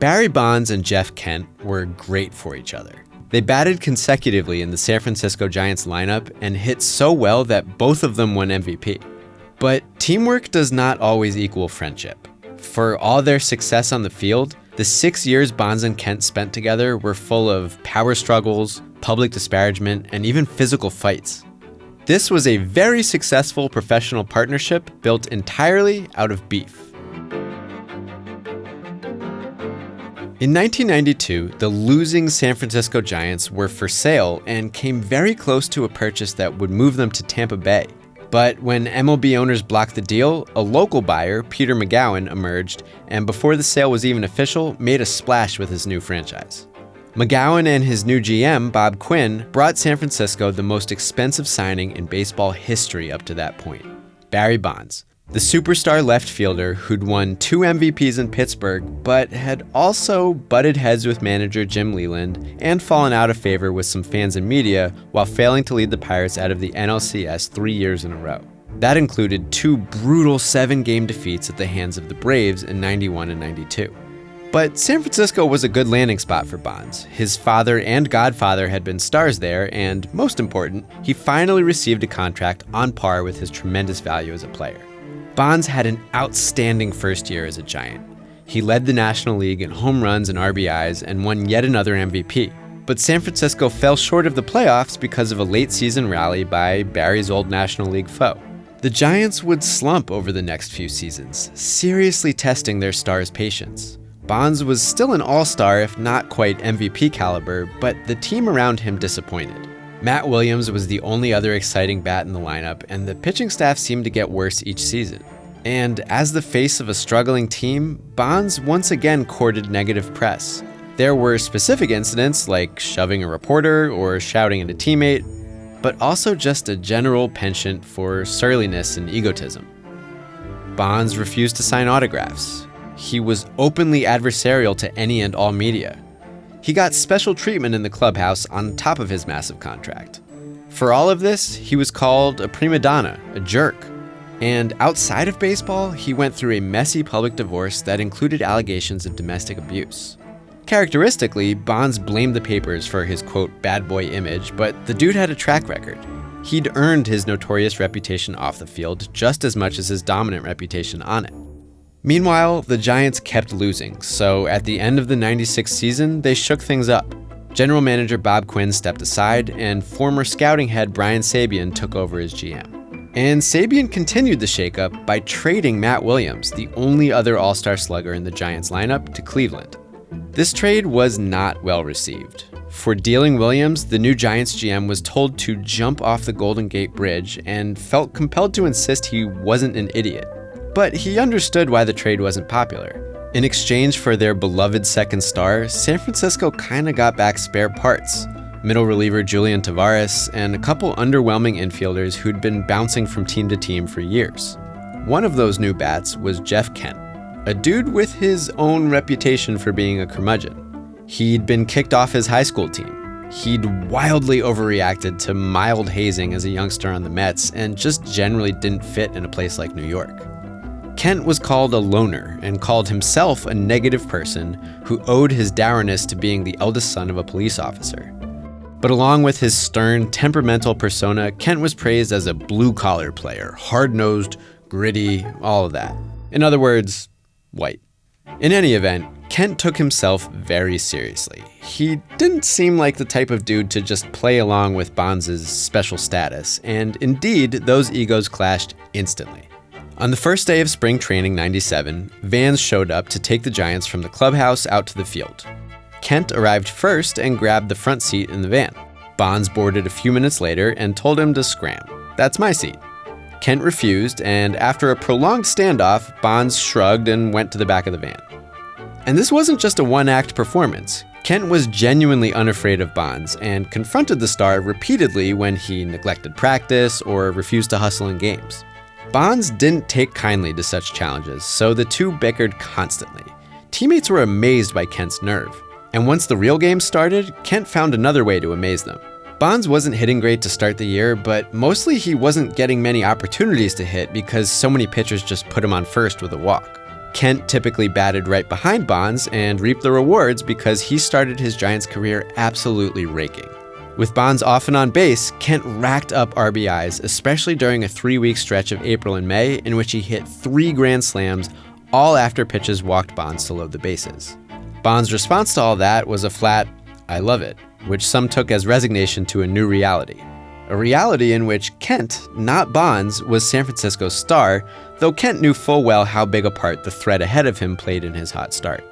Barry Bonds and Jeff Kent were great for each other. They batted consecutively in the San Francisco Giants lineup and hit so well that both of them won MVP. But teamwork does not always equal friendship. For all their success on the field, the 6 years Bonds and Kent spent together were full of power struggles, public disparagement, and even physical fights. This was a very successful professional partnership built entirely out of beef. In 1992, the losing San Francisco Giants were for sale and came very close to a purchase that would move them to Tampa Bay. But when MLB owners blocked the deal, a local buyer, Peter McGowan, emerged, and before the sale was even official, made a splash with his new franchise. McGowan and his new GM, Bob Quinn, brought San Francisco the most expensive signing in baseball history up to that point, Barry Bonds, the superstar left fielder who'd won 2 MVPs in Pittsburgh, but had also butted heads with manager Jim Leyland and fallen out of favor with some fans and media while failing to lead the Pirates out of the NLCS 3 years in a row. That included 2 brutal 7-game defeats at the hands of the Braves in '91 and '92. But San Francisco was a good landing spot for Bonds. His father and godfather had been stars there, and most important, he finally received a contract on par with his tremendous value as a player. Bonds had an outstanding first year as a Giant. He led the National League in home runs and RBIs and won yet another MVP. But San Francisco fell short of the playoffs because of a late season rally by Barry's old National League foe. The Giants would slump over the next few seasons, seriously testing their stars' patience. Bonds was still an all-star, if not quite MVP caliber, but the team around him disappointed. Matt Williams was the only other exciting bat in the lineup, and the pitching staff seemed to get worse each season. And as the face of a struggling team, Bonds once again courted negative press. There were specific incidents like shoving a reporter or shouting at a teammate, but also just a general penchant for surliness and egotism. Bonds refused to sign autographs. He was openly adversarial to any and all media. He got special treatment in the clubhouse on top of his massive contract. For all of this, he was called a prima donna, a jerk. And outside of baseball, he went through a messy public divorce that included allegations of domestic abuse. Characteristically, Bonds blamed the papers for his quote, bad boy image, but the dude had a track record. He'd earned his notorious reputation off the field just as much as his dominant reputation on it. Meanwhile, the Giants kept losing, so at the end of the '96 season, they shook things up. General manager Bob Quinn stepped aside, and former scouting head Brian Sabean took over as GM. And Sabean continued the shakeup by trading Matt Williams, the only other all-star slugger in the Giants lineup, to Cleveland. This trade was not well received. For dealing Williams, the new Giants GM was told to jump off the Golden Gate Bridge and felt compelled to insist he wasn't an idiot. But he understood why the trade wasn't popular. In exchange for their beloved second star, San Francisco kinda got back spare parts. Middle reliever Julian Tavares and a couple underwhelming infielders who'd been bouncing from team to team for years. One of those new bats was Jeff Kent, a dude with his own reputation for being a curmudgeon. He'd been kicked off his high school team. He'd wildly overreacted to mild hazing as a youngster on the Mets and just generally didn't fit in a place like New York. Kent was called a loner and called himself a negative person who owed his dourness to being the eldest son of a police officer. But along with his stern, temperamental persona, Kent was praised as a blue-collar player, hard-nosed, gritty, all of that. In other words, white. In any event, Kent took himself very seriously. He didn't seem like the type of dude to just play along with Bonds' special status, and indeed, those egos clashed instantly. On the first day of spring training '97, vans showed up to take the Giants from the clubhouse out to the field. Kent arrived first and grabbed the front seat in the van. Bonds boarded a few minutes later and told him to scram. "That's my seat." Kent refused, and after a prolonged standoff, Bonds shrugged and went to the back of the van. And this wasn't just a one-act performance. Kent was genuinely unafraid of Bonds and confronted the star repeatedly when he neglected practice or refused to hustle in games. Bonds didn't take kindly to such challenges, so the two bickered constantly. Teammates were amazed by Kent's nerve. And once the real game started, Kent found another way to amaze them. Bonds wasn't hitting great to start the year, but mostly he wasn't getting many opportunities to hit because so many pitchers just put him on first with a walk. Kent typically batted right behind Bonds and reaped the rewards because he started his Giants career absolutely raking. With Bonds often on base, Kent racked up RBIs, especially during a 3-week stretch of April and May in which he hit 3 grand slams, all after pitches walked Bonds to load the bases. Bonds' response to all that was a flat, "I love it," which some took as resignation to a new reality. A reality in which Kent, not Bonds, was San Francisco's star, though Kent knew full well how big a part the threat ahead of him played in his hot start.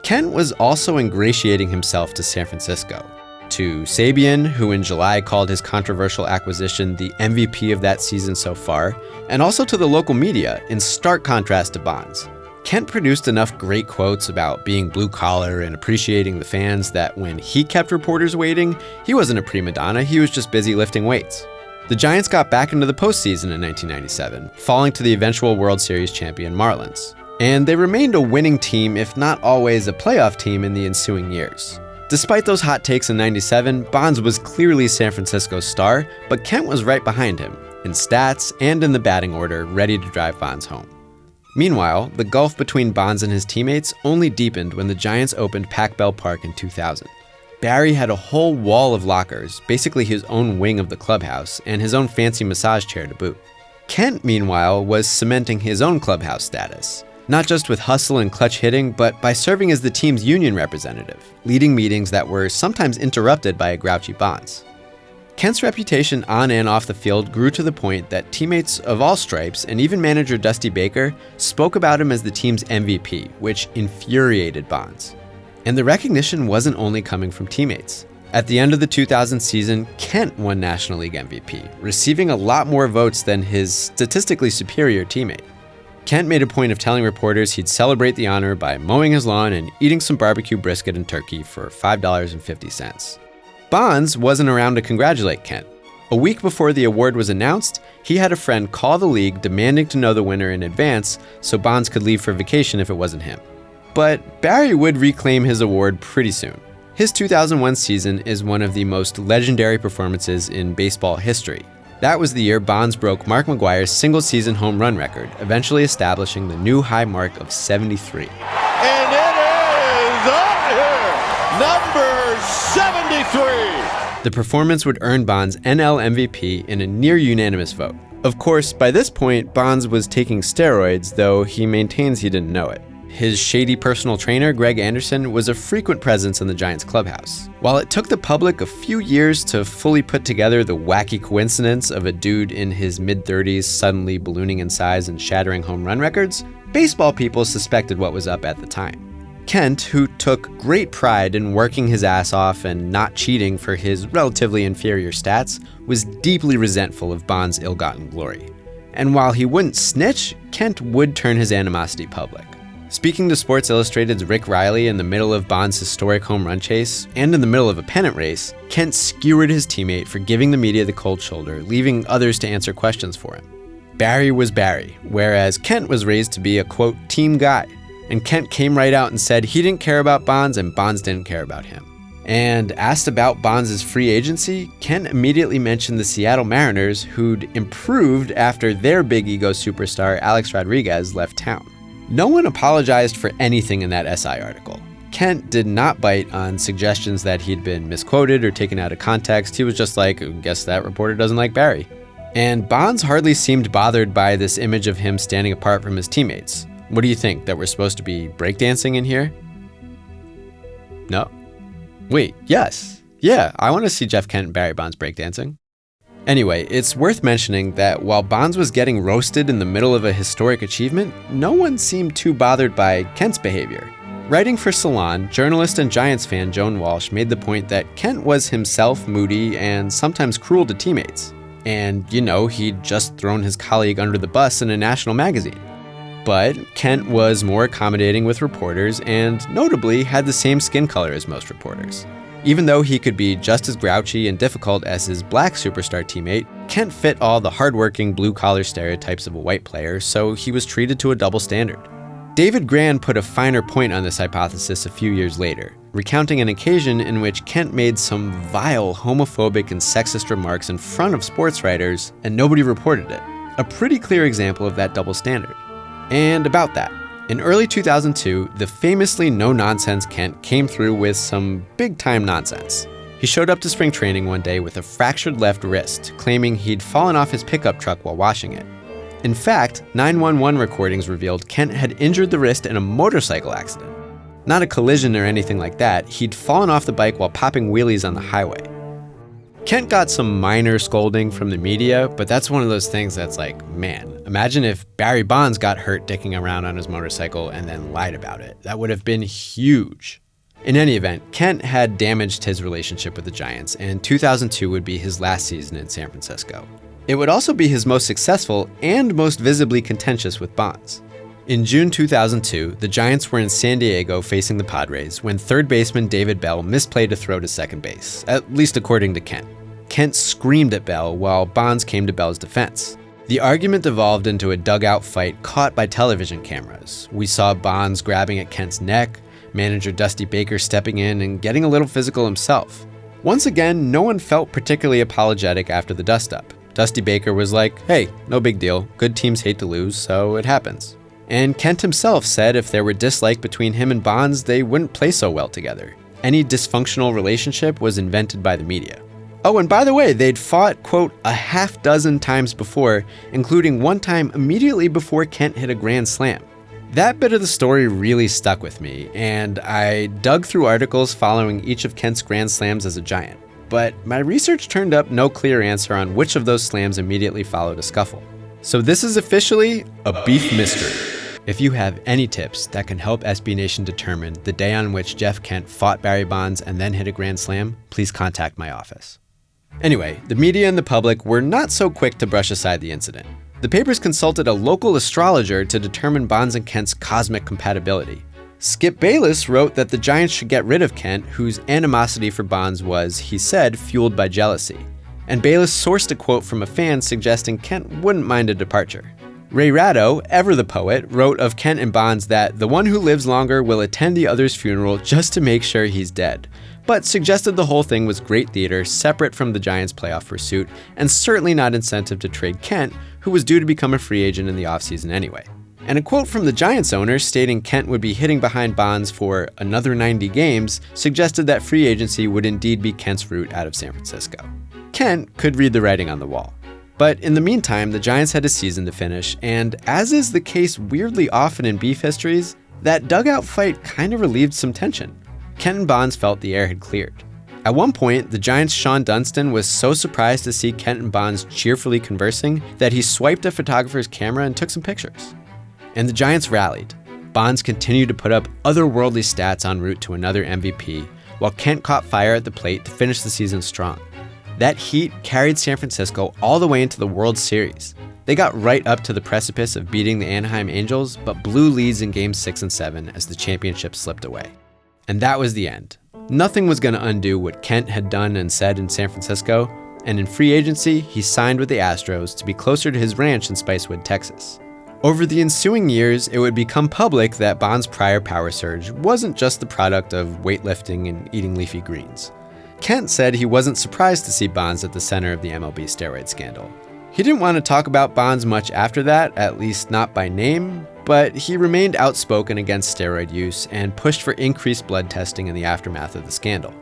Kent was also ingratiating himself to San Francisco. To Sabian, who in July called his controversial acquisition the MVP of that season so far, and also to the local media, in stark contrast to Bonds. Kent produced enough great quotes about being blue-collar and appreciating the fans that when he kept reporters waiting, he wasn't a prima donna, he was just busy lifting weights. The Giants got back into the postseason in 1997, falling to the eventual World Series champion Marlins. And they remained a winning team, if not always a playoff team, in the ensuing years. Despite those hot takes in 97, Bonds was clearly San Francisco's star, but Kent was right behind him, in stats and in the batting order, ready to drive Bonds home. Meanwhile, the gulf between Bonds and his teammates only deepened when the Giants opened Pac Bell Park in 2000. Barry had a whole wall of lockers, basically his own wing of the clubhouse, and his own fancy massage chair to boot. Kent, meanwhile, was cementing his own clubhouse status. Not just with hustle and clutch hitting, but by serving as the team's union representative, leading meetings that were sometimes interrupted by a grouchy Bonds. Kent's reputation on and off the field grew to the point that teammates of all stripes, and even manager Dusty Baker, spoke about him as the team's MVP, which infuriated Bonds. And the recognition wasn't only coming from teammates. At the end of the 2000 season, Kent won National League MVP, receiving a lot more votes than his statistically superior teammate. Kent made a point of telling reporters he'd celebrate the honor by mowing his lawn and eating some barbecue brisket and turkey for $5.50. Bonds wasn't around to congratulate Kent. A week before the award was announced, he had a friend call the league demanding to know the winner in advance so Bonds could leave for vacation if it wasn't him. But Barry would reclaim his award pretty soon. His 2001 season is one of the most legendary performances in baseball history. That was the year Bonds broke Mark McGwire's single-season home run record, eventually establishing the new high mark of 73. And it is up here, number 73. The performance would earn Bonds NL MVP in a near-unanimous vote. Of course, by this point, Bonds was taking steroids, though he maintains he didn't know it. His shady personal trainer, Greg Anderson, was a frequent presence in the Giants clubhouse. While it took the public a few years to fully put together the wacky coincidence of a dude in his mid-30s suddenly ballooning in size and shattering home run records, baseball people suspected what was up at the time. Kent, who took great pride in working his ass off and not cheating for his relatively inferior stats, was deeply resentful of Bonds' ill-gotten glory. And while he wouldn't snitch, Kent would turn his animosity public. Speaking to Sports Illustrated's Rick Riley in the middle of Bonds' historic home run chase, and in the middle of a pennant race, Kent skewered his teammate for giving the media the cold shoulder, leaving others to answer questions for him. Barry was Barry, whereas Kent was raised to be a, quote, team guy. And Kent came right out and said he didn't care about Bonds and Bonds didn't care about him. And asked about Bonds' free agency, Kent immediately mentioned the Seattle Mariners, who'd improved after their big ego superstar Alex Rodriguez left town. No one apologized for anything in that SI article. Kent did not bite on suggestions that he'd been misquoted or taken out of context. He was just like, guess that reporter doesn't like Barry. And Bonds hardly seemed bothered by this image of him standing apart from his teammates. What do you think, that we're supposed to be breakdancing in here? No? Wait, yes. Yeah, I want to see Jeff Kent and Barry Bonds breakdancing. Anyway, it's worth mentioning that while Bonds was getting roasted in the middle of a historic achievement, no one seemed too bothered by Kent's behavior. Writing for Salon, journalist and Giants fan Joan Walsh made the point that Kent was himself moody and sometimes cruel to teammates. And, he'd just thrown his colleague under the bus in a national magazine. But Kent was more accommodating with reporters and, notably, had the same skin color as most reporters. Even though he could be just as grouchy and difficult as his black superstar teammate, Kent fit all the hardworking blue-collar stereotypes of a white player, so he was treated to a double standard. David Grann put a finer point on this hypothesis a few years later, recounting an occasion in which Kent made some vile homophobic and sexist remarks in front of sports writers, and nobody reported it. A pretty clear example of that double standard. And about that, In early 2002, the famously no-nonsense Kent came through with some big-time nonsense. He showed up to spring training one day with a fractured left wrist, claiming he'd fallen off his pickup truck while washing it. In fact, 911 recordings revealed Kent had injured the wrist in a motorcycle accident. Not a collision or anything like that, he'd fallen off the bike while popping wheelies on the highway. Kent got some minor scolding from the media, but that's one of those things that's like, man, imagine if Barry Bonds got hurt dicking around on his motorcycle and then lied about it. That would have been huge. In any event, Kent had damaged his relationship with the Giants, and 2002 would be his last season in San Francisco. It would also be his most successful and most visibly contentious with Bonds. In June 2002, the Giants were in San Diego facing the Padres when third baseman David Bell misplayed a throw to second base, at least according to Kent. Kent screamed at Bell while Bonds came to Bell's defense. The argument devolved into a dugout fight caught by television cameras. We saw Bonds grabbing at Kent's neck, manager Dusty Baker stepping in and getting a little physical himself. Once again, no one felt particularly apologetic after the dust-up. Dusty Baker was like, hey, no big deal, good teams hate to lose, so it happens. And Kent himself said if there were dislike between him and Bonds, they wouldn't play so well together. Any dysfunctional relationship was invented by the media. Oh, and by the way, they'd fought, quote, a half dozen times before, including one time immediately before Kent hit a grand slam. That bit of the story really stuck with me, and I dug through articles following each of Kent's grand slams as a Giant. But my research turned up no clear answer on which of those slams immediately followed a scuffle. So this is officially a beef mystery. If you have any tips that can help SB Nation determine the day on which Jeff Kent fought Barry Bonds and then hit a grand slam, please contact my office. Anyway, the media and the public were not so quick to brush aside the incident. The papers consulted a local astrologer to determine Bonds and Kent's cosmic compatibility. Skip Bayless wrote that the Giants should get rid of Kent, whose animosity for Bonds was, he said, fueled by jealousy. And Bayless sourced a quote from a fan suggesting Kent wouldn't mind a departure. Ray Ratto, ever the poet, wrote of Kent and Bonds that the one who lives longer will attend the other's funeral just to make sure he's dead, but suggested the whole thing was great theater separate from the Giants' playoff pursuit and certainly not incentive to trade Kent, who was due to become a free agent in the offseason anyway. And a quote from the Giants owner stating Kent would be hitting behind Bonds for another 90 games suggested that free agency would indeed be Kent's route out of San Francisco. Kent could read the writing on the wall. But in the meantime, the Giants had a season to finish, and as is the case weirdly often in beef histories, that dugout fight kind of relieved some tension. Kent and Bonds felt the air had cleared. At one point, the Giants' Sean Dunston was so surprised to see Kent and Bonds cheerfully conversing that he swiped a photographer's camera and took some pictures. And the Giants rallied. Bonds continued to put up otherworldly stats en route to another MVP, while Kent caught fire at the plate to finish the season strong. That heat carried San Francisco all the way into the World Series. They got right up to the precipice of beating the Anaheim Angels, but blew leads in Games 6 and 7 as the championship slipped away. And that was the end. Nothing was going to undo what Kent had done and said in San Francisco, and in free agency, he signed with the Astros to be closer to his ranch in Spicewood, Texas. Over the ensuing years, it would become public that Bonds' prior power surge wasn't just the product of weightlifting and eating leafy greens. Kent said he wasn't surprised to see Bonds at the center of the MLB steroid scandal. He didn't want to talk about Bonds much after that, at least not by name, but he remained outspoken against steroid use and pushed for increased blood testing in the aftermath of the scandal.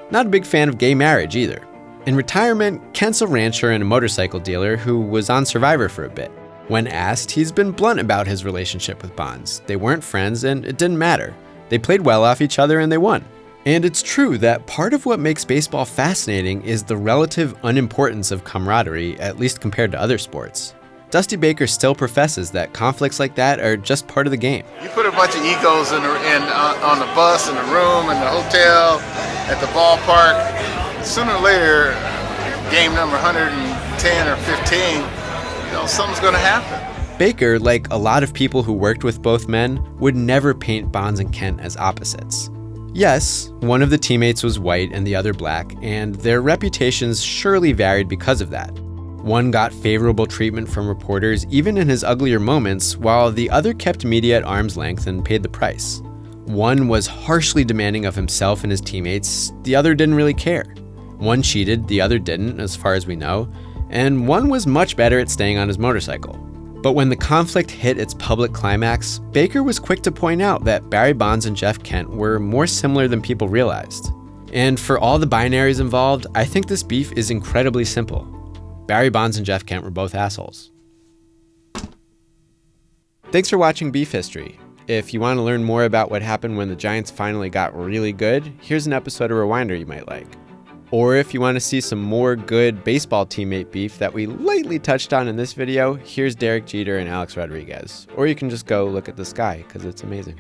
Not a big fan of gay marriage either. In retirement, Kent's a rancher and a motorcycle dealer who was on Survivor for a bit. When asked, he's been blunt about his relationship with Bonds. They weren't friends and it didn't matter. They played well off each other and they won. And it's true that part of what makes baseball fascinating is the relative unimportance of camaraderie, at least compared to other sports. Dusty Baker still professes that conflicts like that are just part of the game. You put a bunch of egos on the bus, in the room, in the hotel, at the ballpark. Sooner or later, game number 110 or 15, something's going to happen. Baker, like a lot of people who worked with both men, would never paint Bonds and Kent as opposites. Yes, one of the teammates was white and the other black, and their reputations surely varied because of that. One got favorable treatment from reporters even in his uglier moments, while the other kept media at arm's length and paid the price. One was harshly demanding of himself and his teammates, the other didn't really care. One cheated, the other didn't, as far as we know, and one was much better at staying on his motorcycle. But when the conflict hit its public climax, Baker was quick to point out that Barry Bonds and Jeff Kent were more similar than people realized. And for all the binaries involved, I think this beef is incredibly simple. Barry Bonds and Jeff Kent were both assholes. Thanks for watching Beef History. If you want to learn more about what happened when the Giants finally got really good, here's an episode of Rewinder you might like. Or if you want to see some more good baseball teammate beef that we lightly touched on in this video, here's Derek Jeter and Alex Rodriguez. Or you can just go look at the sky, because it's amazing.